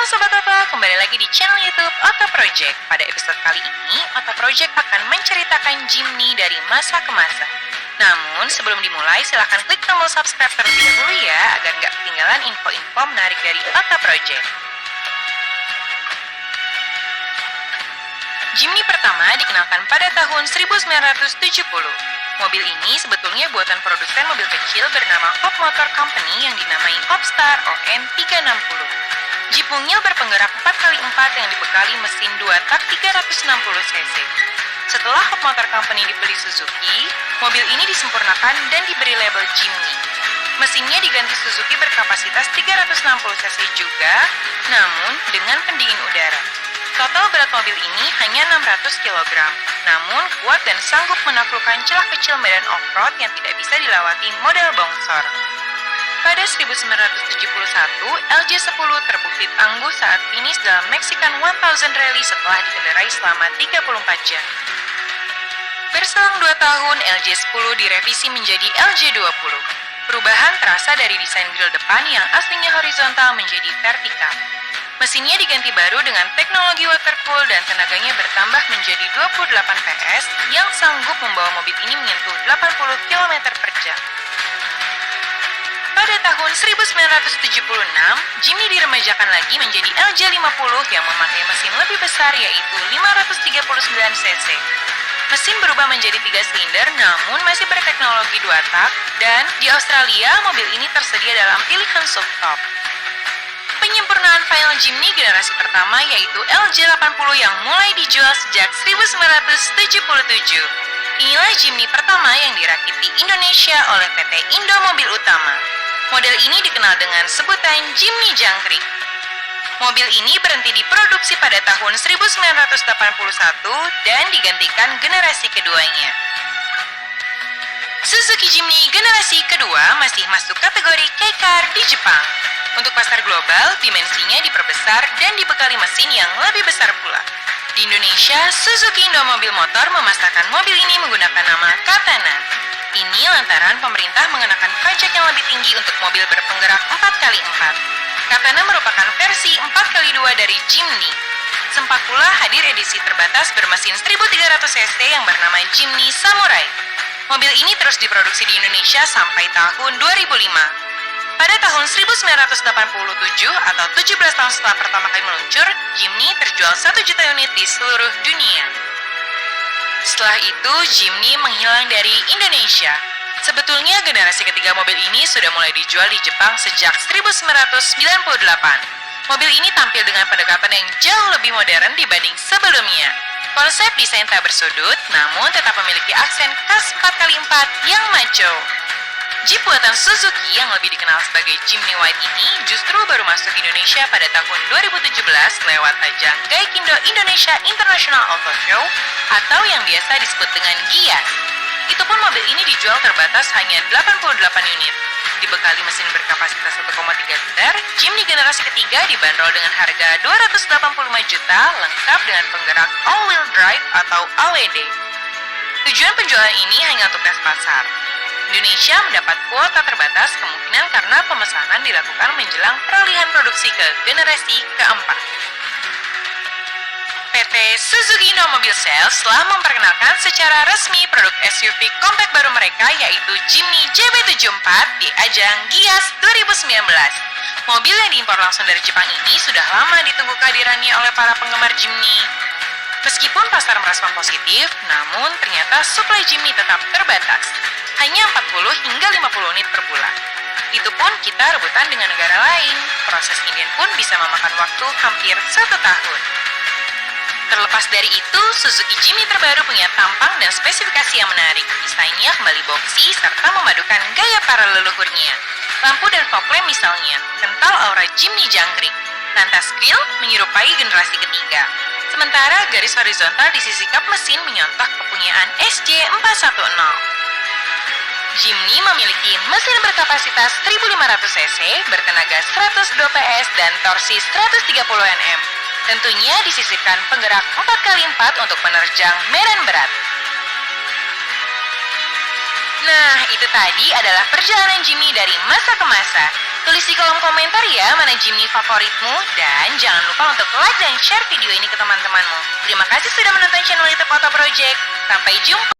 Sobat Oto, kembali lagi di channel YouTube Oto Project. Pada episode kali ini, Oto Project akan menceritakan Jimny dari masa ke masa. Namun, sebelum dimulai, silahkan klik tombol subscribe terlebih dahulu ya, agar nggak ketinggalan info-info menarik dari Oto Project. Jimny pertama dikenalkan pada tahun 1970. Mobil ini sebetulnya buatan produsen mobil kecil bernama Hop Motor Company yang dinamai Hopstar ON 360. Jeep mungil berpenggerak 4x4 yang dibekali mesin 2 tak 360 cc. Setelah Hop Motor Company dibeli Suzuki, mobil ini disempurnakan dan diberi label Jimny. Mesinnya diganti Suzuki berkapasitas 360 cc juga, namun dengan pendingin udara. Total berat mobil ini hanya 600 kg, namun kuat dan sanggup menaklukkan celah kecil medan off-road yang tidak bisa dilewati model bongsor. Pada 1971, LJ10 terbukti tangguh saat finish dalam Mexican 1000 Rally setelah dikendarai selama 34 jam. Berselang 2 tahun, LJ10 direvisi menjadi LJ20. Perubahan terasa dari desain grill depan yang aslinya horizontal menjadi vertikal. Mesinnya diganti baru dengan teknologi watercool dan tenaganya bertambah menjadi 28 PS yang sanggup membawa mobil ini menyentuh 80 km per jam. Pada tahun 1976, Jimny diremajakan lagi menjadi LJ50 yang memakai mesin lebih besar yaitu 539 cc. Mesin berubah menjadi 3 silinder namun masih berteknologi 2 tak dan di Australia mobil ini tersedia dalam pilihan subtop. Penyempurnaan final Jimny generasi pertama yaitu LJ80 yang mulai dijual sejak 1977. Inilah Jimny pertama yang dirakit di Indonesia oleh PT Indo Mobil Utama. Model ini dikenal dengan sebutan Jimny Jangkrik. Mobil ini berhenti diproduksi pada tahun 1981 dan digantikan generasi keduanya. Suzuki Jimny generasi kedua masih masuk kategori K-Car di Jepang. Untuk pasar global, dimensinya diperbesar dan dibekali mesin yang lebih besar pula. Di Indonesia, Suzuki Indo Mobil Motor memasarkan mobil ini menggunakan nama Katana. Ini lantaran pemerintah mengenakan pajak yang lebih tinggi untuk mobil berpenggerak 4x4. Katana merupakan versi 4x2 dari Jimny. Sempat pula hadir edisi terbatas bermesin 1300 cc yang bernama Jimny Samurai. Mobil ini terus diproduksi di Indonesia sampai tahun 2005. Pada tahun 1987 atau 17 tahun setelah pertama kali meluncur, Jimny terjual 1 juta unit di seluruh dunia. Setelah itu, Jimny menghilang dari Indonesia. Sebetulnya generasi ketiga mobil ini sudah mulai dijual di Jepang sejak 1998. Mobil ini tampil dengan pendekatan yang jauh lebih modern dibanding sebelumnya. Konsep desain tak bersudut, namun tetap memiliki aksen khas 4x4 yang macho. Jeep buatan Suzuki yang lebih dikenal sebagai Jimny White ini justru baru masuk Indonesia pada tahun 2017 lewat ajang Gaikindo Indonesia International Auto Show atau yang biasa disebut dengan GIAS. Itu pun mobil ini dijual terbatas hanya 88 unit. Dibekali mesin berkapasitas 1,3 liter, Jimny generasi ketiga dibanderol dengan harga 285 juta lengkap dengan penggerak all-wheel drive atau AWD. Tujuan penjualan ini hanya untuk tes pasar. Indonesia mendapat kuota terbatas kemungkinan karena pemesanan dilakukan menjelang peralihan produksi ke generasi keempat. PT Suzuki Indo Mobil Sales telah memperkenalkan secara resmi produk SUV compact baru mereka yaitu Jimny JB74 di ajang GIAS 2019. Mobil yang diimpor langsung dari Jepang ini sudah lama ditunggu kehadirannya oleh para penggemar Jimny. Meskipun pasar merespon positif, namun ternyata suplai Jimny tetap terbatas. Hanya 40 hingga 50 unit per bulan. Itu pun kita rebutan dengan negara lain. Proses inden pun bisa memakan waktu hampir 1 tahun. Terlepas dari itu, Suzuki Jimny terbaru punya tampang dan spesifikasi yang menarik. Desainnya kembali boxy serta memadukan gaya para leluhurnya. Lampu dan fog lamp misalnya, kental aura Jimny Jangkrik. Lantas grill menyerupai generasi ketiga. Sementara garis horizontal di sisi kap mesin menyontoh kepunyaan SJ410. Jimny memiliki mesin berkapasitas 1500 cc, bertenaga 102 PS dan torsi 130 Nm. Tentunya disisipkan penggerak 4x4 untuk penerjang medan berat. Nah, itu tadi adalah perjalanan Jimny dari masa ke masa. Tulis di kolom komentar ya mana Jimny favoritmu, dan jangan lupa untuk like dan share video ini ke teman-temanmu. Terima kasih sudah menonton channel YouTube Auto Project. Sampai jumpa!